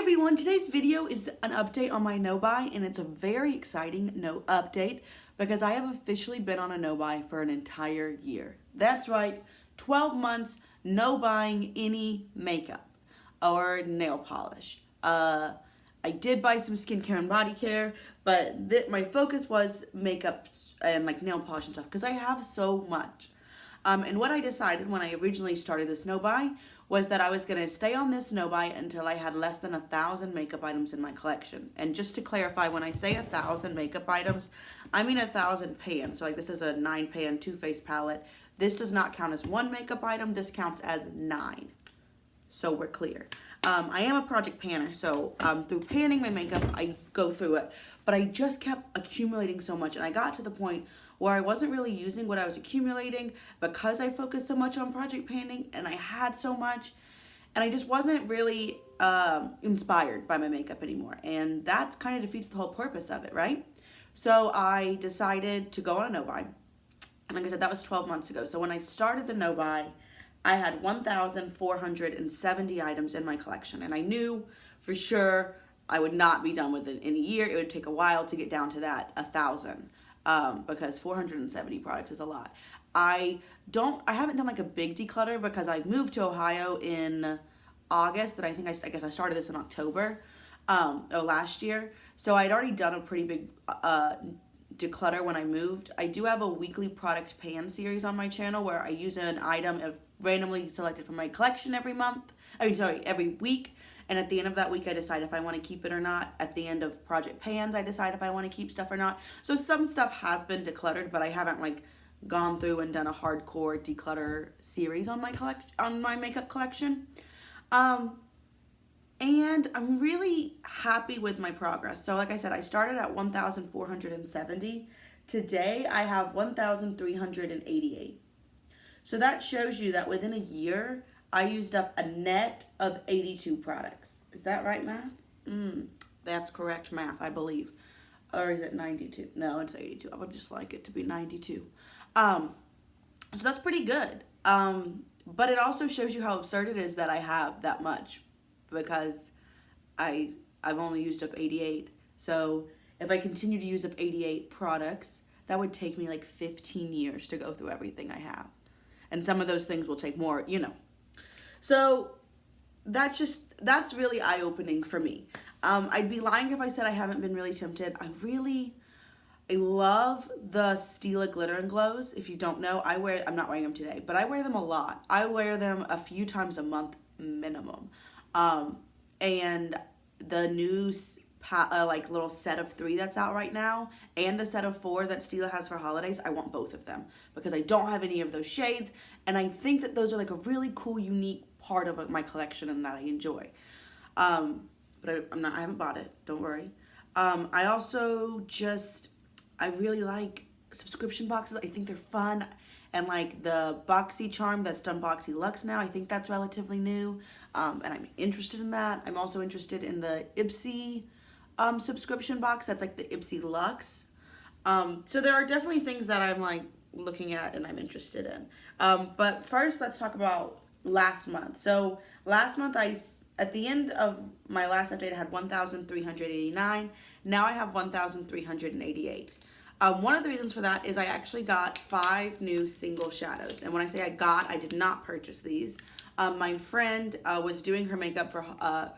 everyone, today's video is an update on my no-buy, and it's a very exciting update because I have officially been on a no-buy for an entire year. That's right, 12 months, no buying any makeup or nail polish. I did buy some skincare and body care, but my focus was makeup and like nail polish and stuff because I have so much. And what I decided when I originally started this no-buy was that I was going to stay on this no-buy until I had less than 1,000 makeup items in my collection. And just to clarify, when I say 1,000 makeup items, I mean 1,000 pans. So like this is a 9-pan Too Faced palette. This does not count as one makeup item. This counts as 9. So we're clear. I am a project panner, so through panning my makeup, I go through it. But I just kept accumulating so much, and I got to the point where I wasn't really using what I was accumulating because I focused so much on project panning, and I had so much, and I just wasn't really inspired by my makeup anymore. And that kind of defeats the whole purpose of it, right? So I decided to go on a no-buy. And like I said, that was 12 months ago. So when I started the no-buy, I had 1,470 items in my collection, and I knew for sure I would not be done with it in a year. It would take a while to get down to that 1,000, because 470 products is a lot. I haven't done like a big declutter because I moved to Ohio in August, and I guess I started this in October last year. So I'd already done a pretty big declutter when I moved. I do have a weekly product pan series on my channel where I use an item randomly selected from my collection every week. And at the end of that week, I decide if I want to keep it or not. At the end of project pans, I decide if I want to keep stuff or not. So some stuff has been decluttered, but I haven't like gone through and done a hardcore declutter series on my makeup collection. And I'm really happy with my progress. So like I said, I started at 1,470. Today, I have 1,388. So that shows you that within a year, I used up a net of 82 products. Is that right, math? That's correct math, I believe. Or is it 92? No, it's 82. I would just like it to be 92. So that's pretty good. But it also shows you how absurd it is that I have that much, because I've only used up 88. So if I continue to use up 88 products, that would take me like 15 years to go through everything I have. And some of those things will take more, So that's really eye-opening for me. I'd be lying if I said I haven't been really tempted. I love the Stila Glitter and Glows. If you don't know, I'm not wearing them today, but I wear them a lot. I wear them a few times a month minimum. And the new like little set of 3 that's out right now, and the set of 4 that Stila has for holidays, I want both of them because I don't have any of those shades, and I think that those are like a really cool, unique part of my collection and that I enjoy. But I haven't bought it, don't worry. I also I really like subscription boxes. I think they're fun. And like the Boxy Charm that's done Boxy Luxe now, I think that's relatively new. And I'm interested in that. I'm also interested in the Ipsy subscription box. That's like the Ipsy Luxe. So there are definitely things that I'm like looking at and I'm interested in. But first, let's talk about last month. So last month, at the end of my last update, I had 1,389. Now I have 1,388. One of the reasons for that is I actually got 5 new single shadows. And when I say I did not purchase these. My friend was doing her makeup for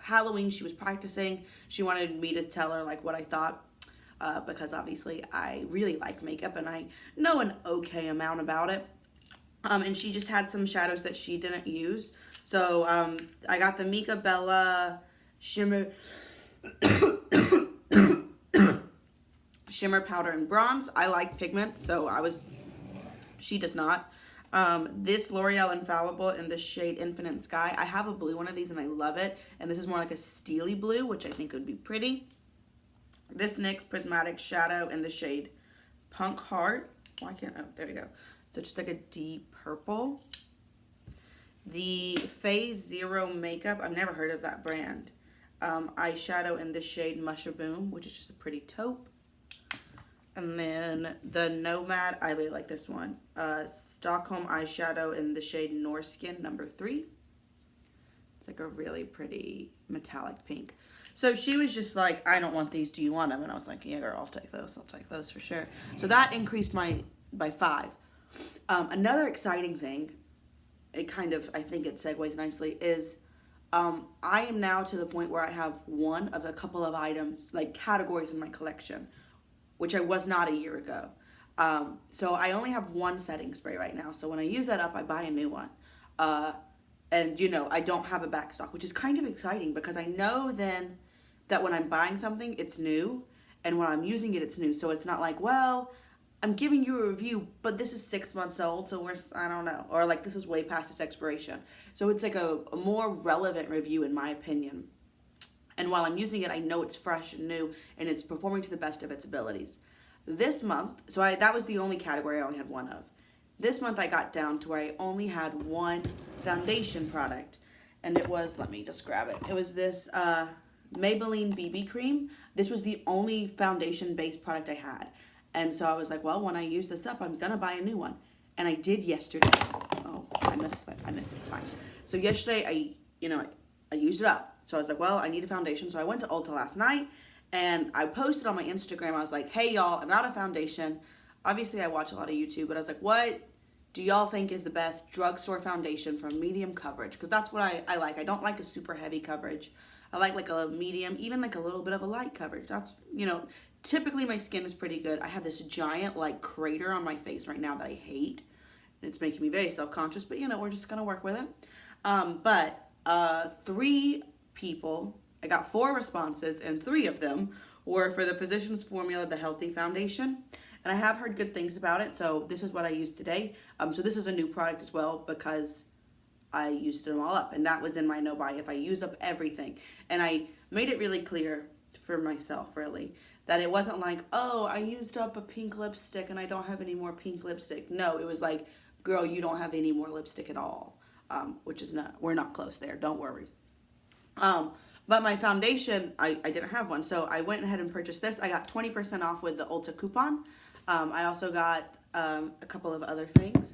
Halloween. She was practicing. She wanted me to tell her like what I thought, because obviously I really like makeup and I know an okay amount about it. And she just had some shadows that she didn't use. So I got the Mika Bella Shimmer Powder and Bronze. I like pigment, so she does not. This L'Oreal Infallible in the shade Infinite Sky. I have a blue one of these and I love it. And this is more like a steely blue, which I think would be pretty. This NYX Prismatic Shadow in the shade Punk Heart. There we go. So just like a deep purple. The Phase Zero Makeup. I've never heard of that brand. Eyeshadow in the shade Mushaboom, which is just a pretty taupe. And then the Nomad, I really like this one. Stockholm eyeshadow in the shade Norskin number 3. It's like a really pretty metallic pink. So she was just like, I don't want these. Do you want them? And I was like, yeah, girl, I'll take those. I'll take those for sure. So that increased by 5. Another exciting thing, I think it segues nicely, is I am now to the point where I have one of a couple of items, like categories in my collection, which I was not a year ago. So I only have one setting spray right now. So when I use that up, I buy a new one. And, I don't have a backstock, which is kind of exciting because I know then that when I'm buying something, it's new. And when I'm using it, it's new. So it's not like, well, I'm giving you a review, but this is 6 months old, so I don't know. Or like this is way past its expiration. So it's like a more relevant review in my opinion. And while I'm using it, I know it's fresh and new and it's performing to the best of its abilities. This month, that was the only category I only had one of. This month I got down to where I only had one foundation product. And it was, let me just grab it. It was this Maybelline BB cream. This was the only foundation-based product I had. And so I was like, well, when I use this up, I'm going to buy a new one. And I did yesterday. Oh, I missed it. It's fine. So yesterday, I used it up. So I was like, well, I need a foundation. So I went to Ulta last night. And I posted on my Instagram. I was like, hey, y'all, I'm out of foundation. Obviously, I watch a lot of YouTube. But I was like, what do y'all think is the best drugstore foundation for medium coverage? Because that's what I like. I don't like a super heavy coverage. I like a medium, even like a little bit of a light coverage. That's, typically my skin is pretty good. I have this giant like crater on my face right now that I hate. It's making me very self-conscious, but we're just going to work with it. But 3 people, I got 4 responses, and 3 of them were for the Physicians Formula, the Healthy Foundation. And I have heard good things about it, so this is what I used today. So this is a new product as well because I used them all up, and that was in my no buy if I use up everything. And I made it really clear for myself, really, that it wasn't like, oh, I used up a pink lipstick and I don't have any more pink lipstick. No, it was like, girl, you don't have any more lipstick at all, which is we're not close there, don't worry. But my foundation, I didn't have one, so I went ahead and purchased this. I got 20% off with the Ulta coupon. I also got a couple of other things,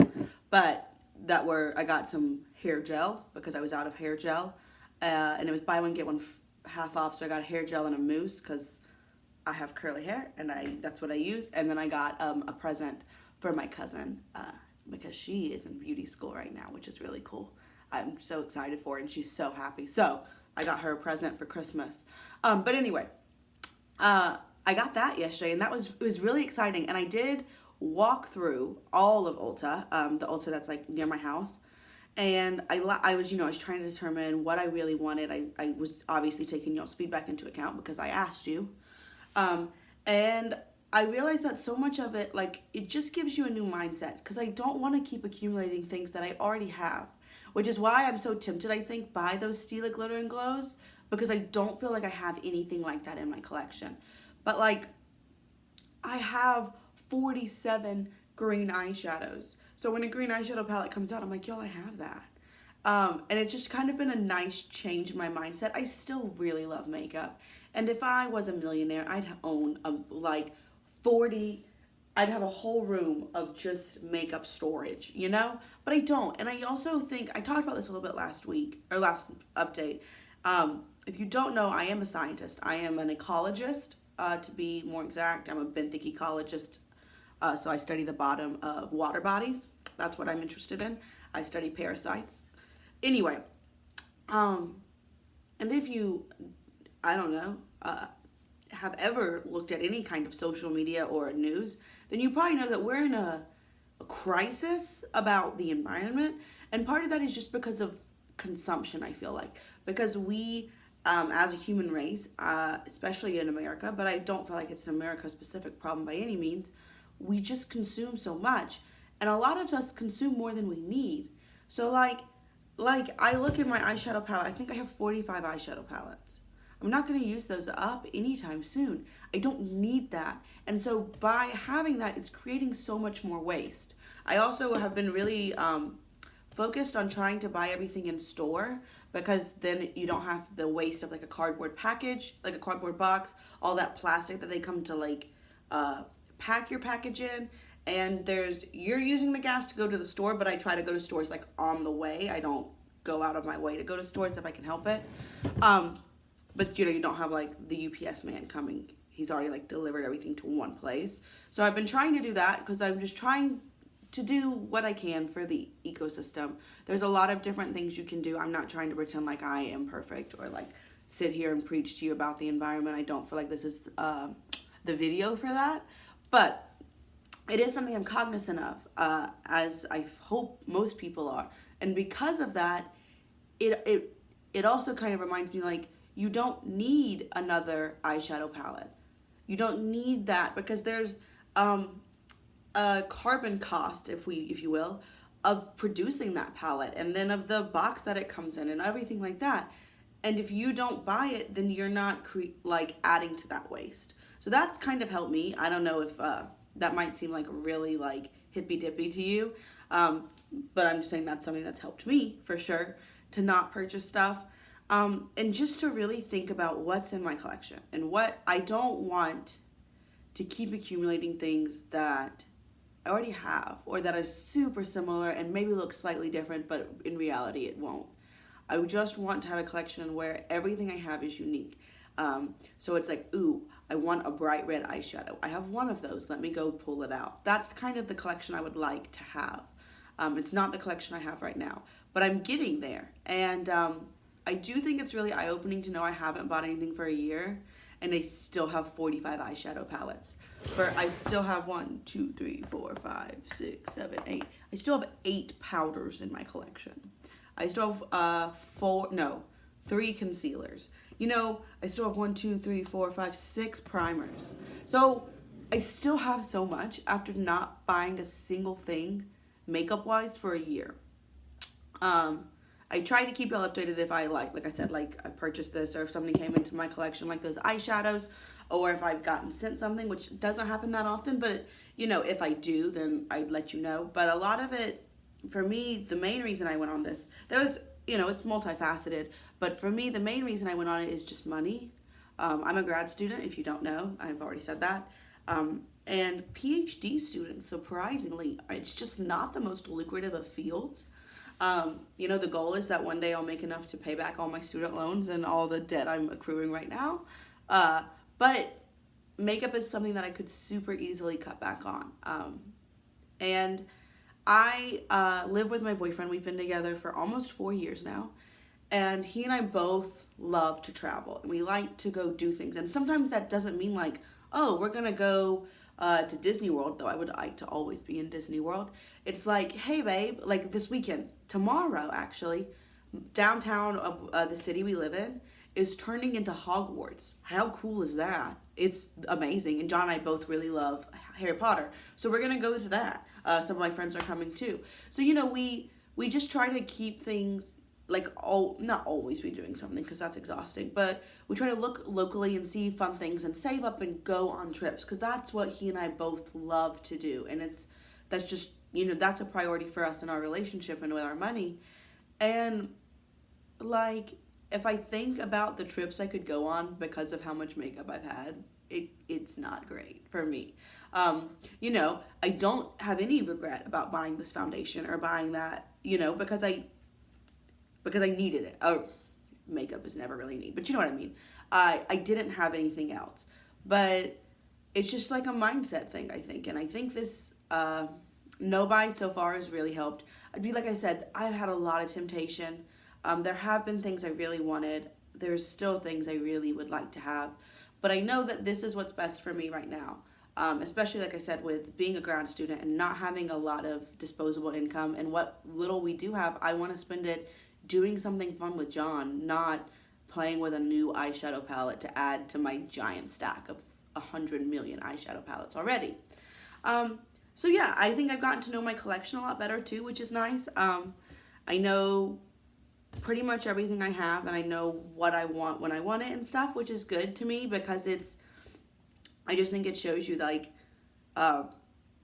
but I got some hair gel because I was out of hair gel, and it was buy one get one half off. So I got a hair gel and a mousse because I have curly hair and that's what I use. And then I got a present for my cousin because she is in beauty school right now, which is really cool. I'm so excited for it and she's so happy. So I got her a present for Christmas. But anyway, I got that yesterday and it was really exciting. And I did walk through all of Ulta, the Ulta that's like near my house. And I was trying to determine what I really wanted. I was obviously taking y'all's feedback into account because I asked you. And I realized that so much of it, like, it just gives you a new mindset because I don't want to keep accumulating things that I already have, which is why I'm so tempted, I think, by those Stila Glitter and Glows because I don't feel like I have anything like that in my collection. But, like, I have 47 green eyeshadows. So when a green eyeshadow palette comes out, I'm like, y'all, I have that. And it's just kind of been a nice change in my mindset. I still really love makeup. And if I was a millionaire, I'd own I'd have a whole room of just makeup storage, But I don't. And I also think, I talked about this a little bit last update. If you don't know, I am a scientist. I am an ecologist, to be more exact. I'm a benthic ecologist. So I study the bottom of water bodies. That's what I'm interested in. I study parasites. Anyway, and if you, I don't know, have ever looked at any kind of social media or news, then you probably know that we're in a crisis about the environment. And part of that is just because of consumption, I feel like. Because we, as a human race, especially in America, but I don't feel like it's an America-specific problem by any means, we just consume so much. And a lot of us consume more than we need. So like I look at my eyeshadow palette, I think I have 45 eyeshadow palettes. I'm not going to use those up anytime soon. I don't need that. And so by having that, it's creating so much more waste. I also have been really focused on trying to buy everything in store because then you don't have the waste of like a cardboard package, like a cardboard box, all that plastic that they come to like pack your package in. And you're using the gas to go to the store, but I try to go to stores like on the way. I don't go out of my way to go to stores if I can help it. But you don't have like the UPS man coming. He's already like delivered everything to one place. So I've been trying to do that because I'm just trying to do what I can for the ecosystem. There's a lot of different things you can do. I'm not trying to pretend like I am perfect or like sit here and preach to you about the environment. I don't feel like this is the video for that. But it is something I'm cognizant of, as I hope most people are. And because of that, it also kind of reminds me like, you don't need another eyeshadow palette. You don't need that because there's a carbon cost, if you will, of producing that palette, and then of the box that it comes in and everything like that. And if you don't buy it, then you're not like adding to that waste. So that's kind of helped me. I don't know if that might seem like really like hippy dippy to you, but I'm just saying that's something that's helped me for sure, to not purchase stuff. And just to really think about what's in my collection and what I don't want to keep accumulating things that I already have or that are super similar and maybe look slightly different, but in reality it won't. I just want to have a collection where everything I have is unique. So it's like, ooh, I want a bright red eyeshadow. I have one of those. Let me go pull it out. That's kind of the collection I would like to have. It's not the collection I have right now, but I'm getting there. And I do think it's really eye-opening to know I haven't bought anything for a year and I still have 45 eyeshadow palettes. I still have 1, 2, 3, 4, 5, 6, 7, 8. I still have 8 powders in my collection. I still have 3 concealers. I still have 1, 2, 3, 4, 5, 6 primers. So I still have so much after not buying a single thing makeup-wise for a year. I try to keep you all updated if I like I said, like I purchased this or if something came into my collection like those eyeshadows, or if I've gotten sent something, which doesn't happen that often, but if I do, then I'd let you know. But a lot of it, for me, the main reason I went on this, it's multifaceted, but for me, the main reason I went on it is just money. I'm a grad student, if you don't know, I've already said that. And PhD students, surprisingly, it's just not the most lucrative of fields. The goal is that one day I'll make enough to pay back all my student loans and all the debt I'm accruing right now. But makeup is something that I could super easily cut back on. And I live with my boyfriend. We've been together for almost 4 years now. And he and I both love to travel. And we like to go do things. And sometimes that doesn't mean like, oh, we're going to go to Disney World, though I would like to always be in Disney World. It's like, hey, babe, like this weekend, tomorrow, actually, downtown of the city we live in is turning into Hogwarts. How cool is that? It's amazing. And John and I both really love Harry Potter. So we're going to go to that. Some of my friends are coming too. So, we just try to keep things like, not always be doing something because that's exhausting, but we try to look locally and see fun things and save up and go on trips because that's what he and I both love to do. And that's just, that's a priority for us in our relationship and with our money. And like, if I think about the trips I could go on because of how much makeup I've had, it's not great for me. I don't have any regret about buying this foundation or buying that, because I needed it. Oh, makeup is never really need, but you know what I mean. I didn't have anything else, but it's just like a mindset thing, I think. And I think this no buy so far has really helped. Like I said, I've had a lot of temptation. There have been things I really wanted. There's still things I really would like to have, but I know that this is what's best for me right now. Especially like I said, with being a grad student and not having a lot of disposable income, and what little we do have, I want to spend it doing something fun with John, not playing with a new eyeshadow palette to add to my giant stack of 100 million eyeshadow palettes already. So yeah, I think I've gotten to know my collection a lot better too, which is nice. I know pretty much everything I have, and I know what I want when I want it and stuff, which is good to me because I just think it shows you like,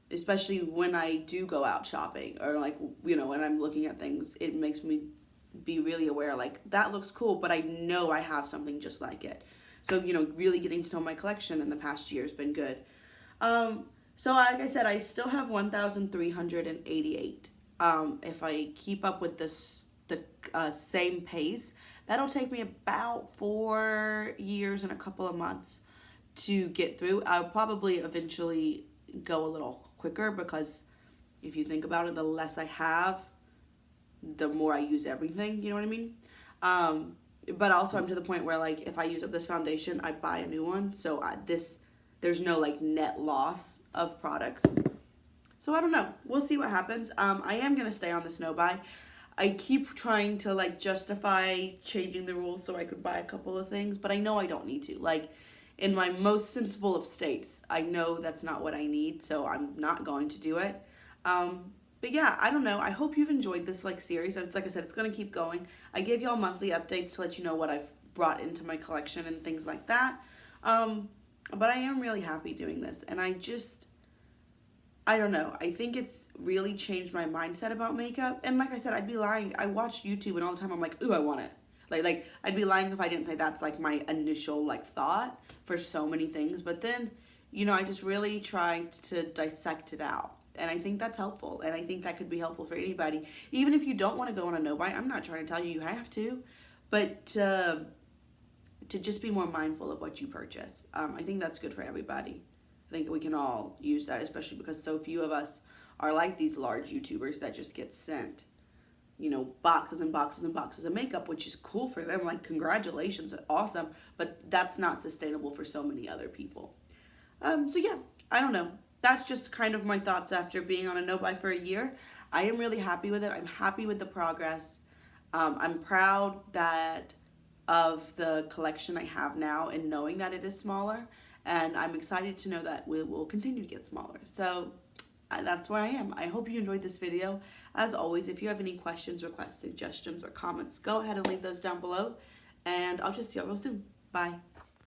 especially when I do go out shopping or like, when I'm looking at things, it makes me be really aware, like that looks cool, but I know I have something just like it. So, really getting to know my collection in the past year has been good. So like I said, I still have 1,388. If I keep up with this the same pace, that'll take me about 4 years and a couple of months to get through. I'll probably eventually go a little quicker because if you think about it, the less I have, the more I use everything, you know what I mean? But also I'm to the point where like if I use up this foundation, I buy a new one. So there's no like net loss of products. So I don't know. We'll see what happens. I am going to stay on this no buy. I keep trying to like justify changing the rules so I could buy a couple of things, but I know I don't need to. Like in my most sensible of states, I know that's not what I need, so I'm not going to do it. But yeah, I don't know. I hope you've enjoyed this like series. It's like I said, it's going to keep going. I give y'all monthly updates to let you know what I've brought into my collection and things like that. But I am really happy doing this, and I don't know. I think it's really changed my mindset about makeup. And like I said, I'd be lying. I watch YouTube and all the time I'm like, ooh, I want it. Like I'd be lying if I didn't say that's like my initial like thought for so many things. But then, you know, I just really tried to dissect it out. And I think that's helpful. And I think that could be helpful for anybody. Even if you don't want to go on a no buy, I'm not trying to tell you you have to. But to just be more mindful of what you purchase. I think that's good for everybody. I think we can all use that, especially because so few of us are like these large YouTubers that just get sent, you know, boxes and boxes and boxes of makeup, which is cool for them. Like, congratulations, awesome. But that's not sustainable for so many other people. So yeah, I don't know. That's just kind of my thoughts after being on a no buy for a year. I am really happy with it. I'm happy with the progress. I'm proud of the collection I have now and knowing that it is smaller. And I'm excited to know that we will continue to get smaller. So that's where I am. I hope you enjoyed this video. As always, if you have any questions, requests, suggestions, or comments, go ahead and leave those down below. And I'll just see y'all real soon. Bye.